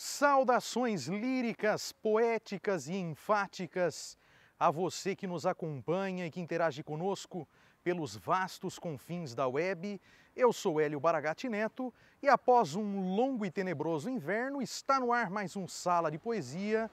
Saudações líricas, poéticas e enfáticas a você que nos acompanha e que interage conosco pelos vastos confins da web. Eu sou Hélio Baragatti Neto e após um longo e tenebroso inverno está no ar mais um Sala de Poesia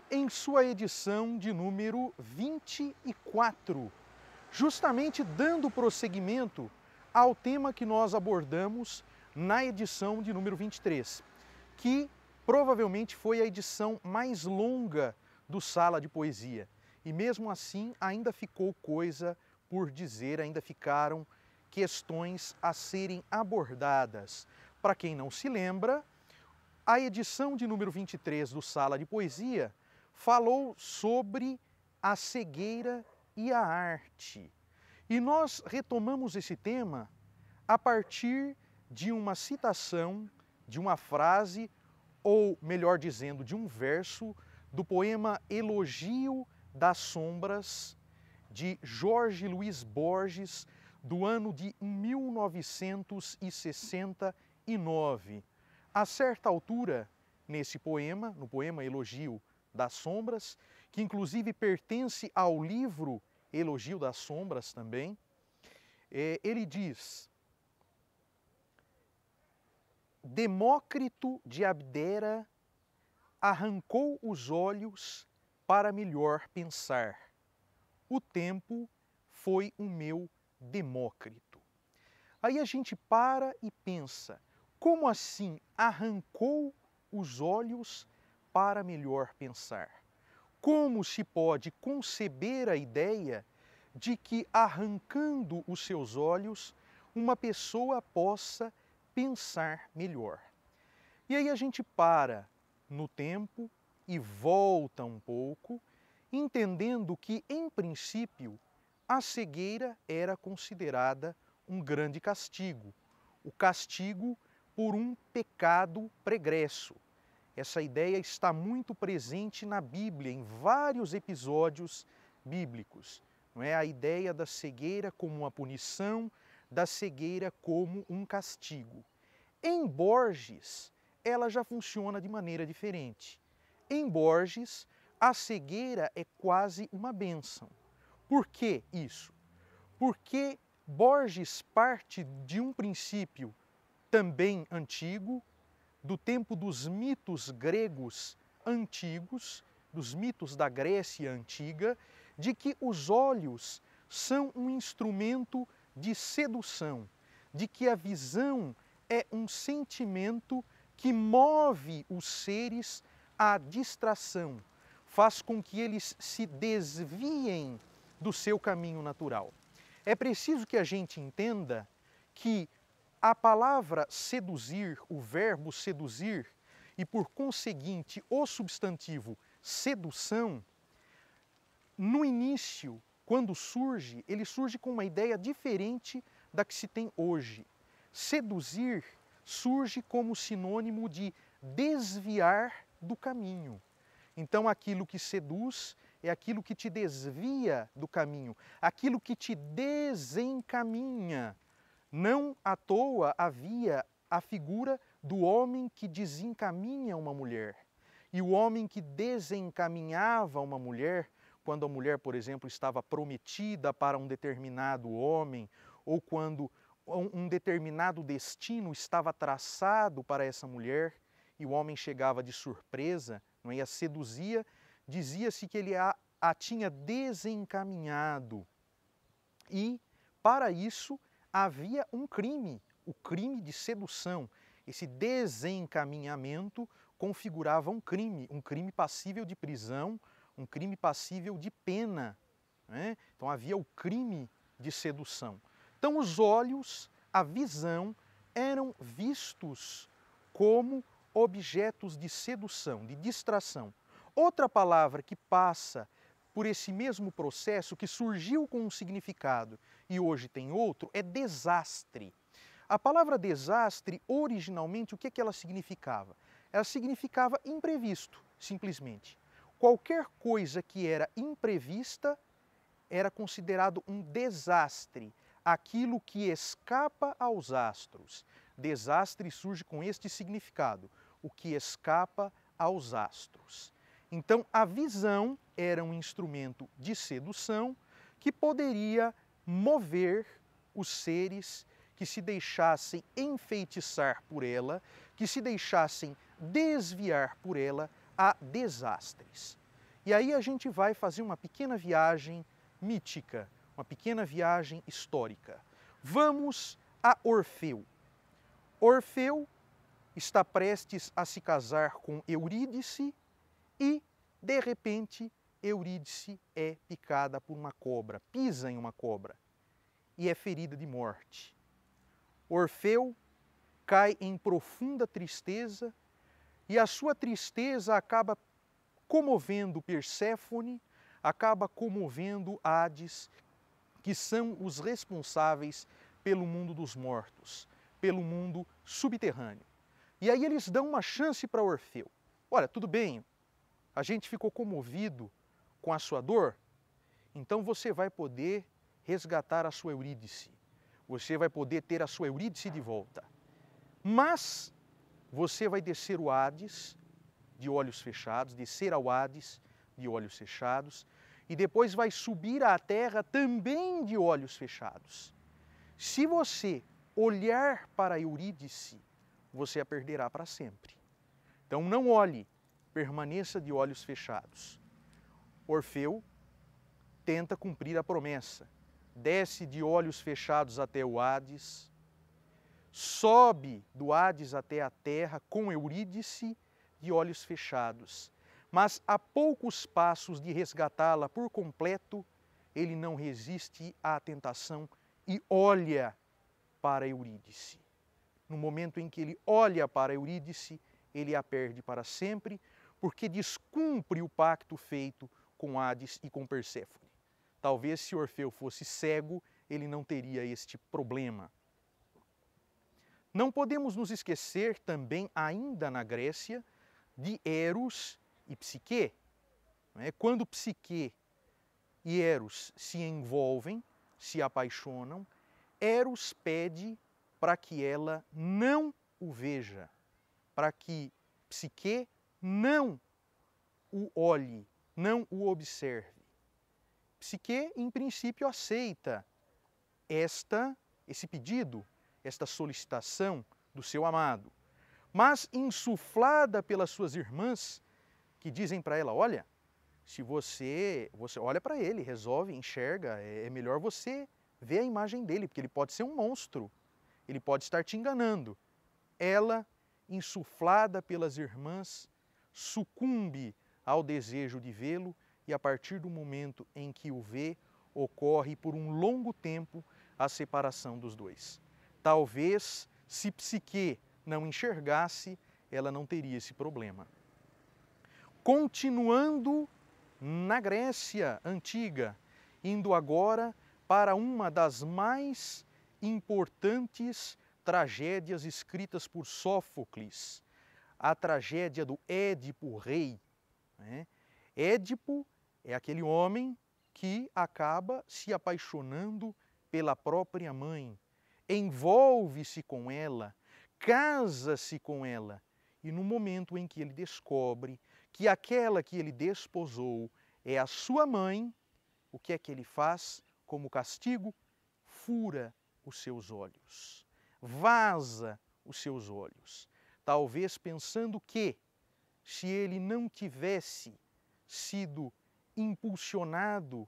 em sua edição de número 24, justamente dando prosseguimento ao tema que nós abordamos na edição de número 23, que provavelmente foi a edição mais longa do Sala de Poesia. E mesmo assim ainda ficou coisa por dizer, ainda ficaram questões a serem abordadas. Para quem não se lembra, a edição de número 23 do Sala de Poesia falou sobre a cegueira e a arte. E nós retomamos esse tema a partir de uma citação, de uma frase, ou melhor dizendo, de um verso do poema Elogio das Sombras, de Jorge Luiz Borges, do ano de 1969. A certa altura, nesse poema, no poema Elogio das Sombras, que inclusive pertence ao livro Elogio das Sombras também, ele diz: Demócrito de Abdera arrancou os olhos para melhor pensar. O tempo foi o meu Demócrito. Aí a gente para e pensa, como assim arrancou os olhos para melhor pensar? Como se pode conceber a ideia de que arrancando os seus olhos uma pessoa possa pensar melhor? E aí a gente para no tempo e volta um pouco, entendendo que, em princípio, a cegueira era considerada um grande castigo, o castigo por um pecado pregresso. Essa ideia está muito presente na Bíblia, em vários episódios bíblicos. Não é a ideia da cegueira como uma punição, da cegueira como um castigo. Em Borges, ela já funciona de maneira diferente. Em Borges, a cegueira é quase uma bênção. Por que isso? Porque Borges parte de um princípio também antigo, do tempo dos mitos gregos antigos, dos mitos da Grécia antiga, de que os olhos são um instrumento de sedução, de que a visão é um sentimento que move os seres à distração, faz com que eles se desviem do seu caminho natural. É preciso que a gente entenda que a palavra seduzir, o verbo seduzir, e por conseguinte o substantivo sedução, no início, quando surge, ele surge com uma ideia diferente da que se tem hoje. Seduzir surge como sinônimo de desviar do caminho. Então aquilo que seduz é aquilo que te desvia do caminho, aquilo que te desencaminha. Não à toa havia a figura do homem que desencaminha uma mulher. E o homem que desencaminhava uma mulher, quando a mulher, por exemplo, estava prometida para um determinado homem, ou quando um determinado destino estava traçado para essa mulher, e o homem chegava de surpresa, não é? E a seduzia, dizia-se que ele a tinha desencaminhado. E, para isso, havia um crime, o crime de sedução. Esse desencaminhamento configurava um crime passível de prisão, um crime passível de pena, né? Então havia o crime de sedução. Então os olhos, a visão, eram vistos como objetos de sedução, de distração. Outra palavra que passa por esse mesmo processo, que surgiu com um significado e hoje tem outro, é desastre. A palavra desastre, originalmente, o que ela significava? Ela significava imprevisto, simplesmente. Qualquer coisa que era imprevista era considerado um desastre, aquilo que escapa aos astros. Desastre surge com este significado. o que escapa aos astros. Então, a visão era um instrumento de sedução que poderia mover os seres que se deixassem enfeitiçar por ela, que se deixassem desviar por ela a desastres. E aí a gente vai fazer uma pequena viagem mítica, uma pequena viagem histórica. Vamos a Orfeu. Orfeu está prestes a se casar com Eurídice e, de repente, Eurídice é picada por uma cobra, pisa em uma cobra e é ferida de morte. Orfeu cai em profunda tristeza e a sua tristeza acaba comovendo Perséfone, acaba comovendo Hades, que são os responsáveis pelo mundo dos mortos, pelo mundo subterrâneo. E aí eles dão uma chance para Orfeu. Olha, tudo bem, a gente ficou comovido com a sua dor, então você vai poder resgatar a sua Eurídice. Você vai poder ter a sua Eurídice de volta. Mas você vai descer o Hades de olhos fechados, descer ao Hades de olhos fechados, e depois vai subir à terra também de olhos fechados. Se você olhar para Eurídice, você a perderá para sempre. Então não olhe, permaneça de olhos fechados. Orfeu tenta cumprir a promessa, desce de olhos fechados até o Hades, sobe do Hades até a terra com Eurídice de olhos fechados. Mas a poucos passos de resgatá-la por completo, ele não resiste à tentação e olha para Eurídice. No momento em que ele olha para Eurídice, ele a perde para sempre, porque descumpre o pacto feito com Hades e com Perséfone. Talvez se Orfeu fosse cego, ele não teria este problema. Não podemos nos esquecer também, ainda na Grécia, de Eros e Psique. Quando Psique e Eros se envolvem, se apaixonam, Eros pede para que ela não o veja, para que Psique não o olhe, não o observe. Psique, em princípio, aceita esse pedido, esta solicitação do seu amado, mas insuflada pelas suas irmãs, que dizem para ela, olha, se você olha para ele, resolve, enxerga, é melhor você ver a imagem dele, porque ele pode ser um monstro, ele pode estar te enganando. Ela, insuflada pelas irmãs, sucumbe ao desejo de vê-lo e a partir do momento em que o vê, ocorre por um longo tempo a separação dos dois. Talvez, se Psique não enxergasse, ela não teria esse problema. Continuando na Grécia Antiga, indo agora para uma das mais importantes tragédias escritas por Sófocles, a tragédia do Édipo Rei. Édipo é aquele homem que acaba se apaixonando pela própria mãe, envolve-se com ela, casa-se com ela, e no momento em que ele descobre que aquela que ele desposou é a sua mãe, o que é que ele faz como castigo? Fura os seus olhos, vaza os seus olhos, talvez pensando que, se ele não tivesse sido impulsionado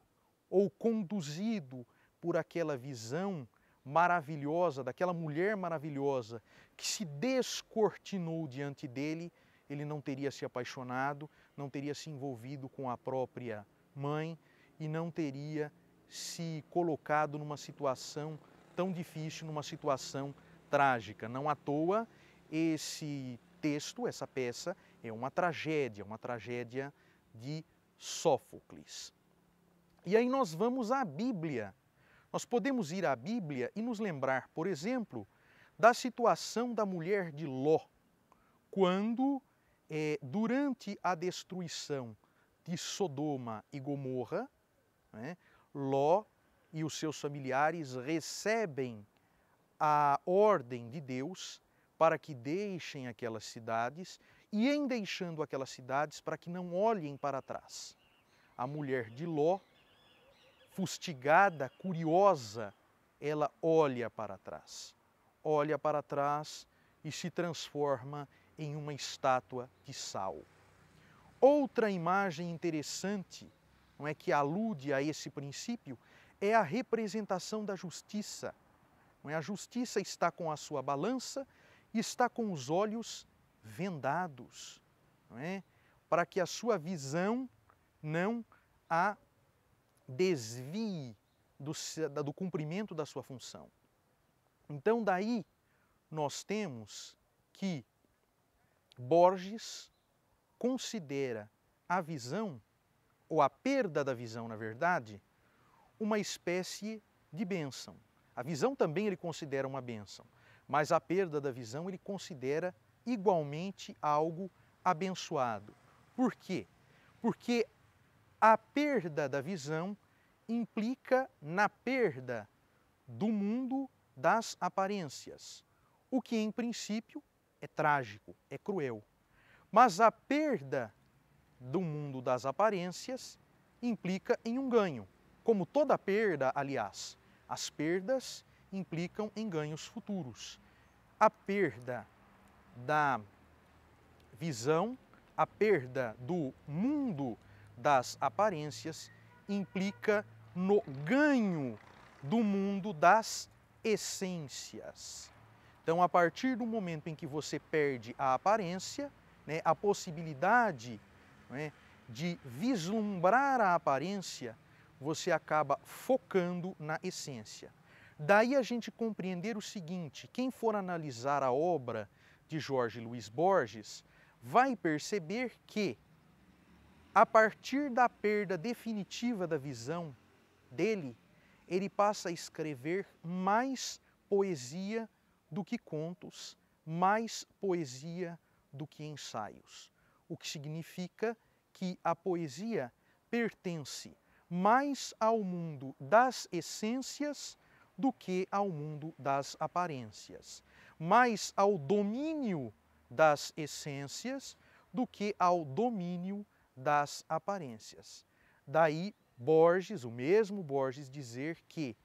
ou conduzido por aquela visão maravilhosa, daquela mulher maravilhosa que se descortinou diante dele, ele não teria se apaixonado, não teria se envolvido com a própria mãe e não teria se colocado numa situação tão difícil, numa situação trágica. Não à toa, esse texto, essa peça, é uma tragédia de Sófocles. E aí nós vamos à Bíblia. Nós podemos ir à Bíblia e nos lembrar, por exemplo, da situação da mulher de Ló, quando, durante a destruição de Sodoma e Gomorra, Ló e os seus familiares recebem a ordem de Deus para que deixem aquelas cidades e, em deixando aquelas cidades, para que não olhem para trás. A mulher de Ló, fustigada, curiosa, ela olha para trás. Olha para trás e se transforma em uma estátua de sal. Outra imagem interessante, não é, que alude a esse princípio, é a representação da justiça. Não é? A justiça está com a sua balança e está com os olhos vendados, não é? Para que a sua visão a desvie do cumprimento da sua função. Então, daí nós temos que Borges considera a visão, ou a perda da visão, na verdade, uma espécie de bênção. A visão também ele considera uma bênção, mas a perda da visão ele considera igualmente algo abençoado. Por quê? Porque a perda da visão implica na perda do mundo das aparências, o que em princípio é trágico, é cruel. Mas a perda do mundo das aparências implica em um ganho. Como toda perda, aliás, as perdas implicam em ganhos futuros. A perda da visão, a perda do mundo das aparências implica no ganho do mundo das essências. Então, a partir do momento em que você perde a aparência, né, a possibilidade, né, de vislumbrar a aparência, você acaba focando na essência. Daí a gente compreender o seguinte: quem for analisar a obra de Jorge Luiz Borges vai perceber que, a partir da perda definitiva da visão dele, ele passa a escrever mais poesia do que contos, mais poesia do que ensaios. O que significa que a poesia pertence mais ao mundo das essências do que ao mundo das aparências, mais ao domínio das essências do que ao domínio das aparências. Daí Borges, o mesmo Borges, dizer que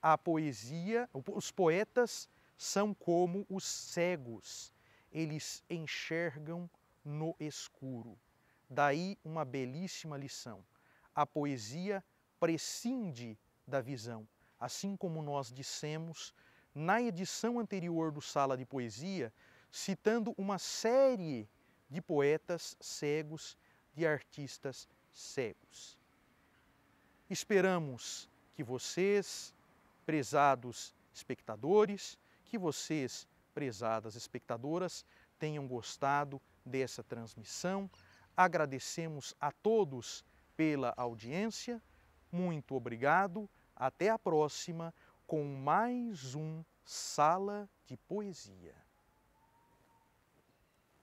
a poesia, os poetas são como os cegos, eles enxergam no escuro. Daí uma belíssima lição. A poesia prescinde da visão, assim como nós dissemos na edição anterior do Sala de Poesia, citando uma série de poetas cegos, de artistas cegos. Esperamos que vocês, prezados espectadores, que vocês, prezadas espectadoras, tenham gostado dessa transmissão. Agradecemos a todos pela audiência. Muito obrigado. Até a próxima com mais um Sala de Poesia.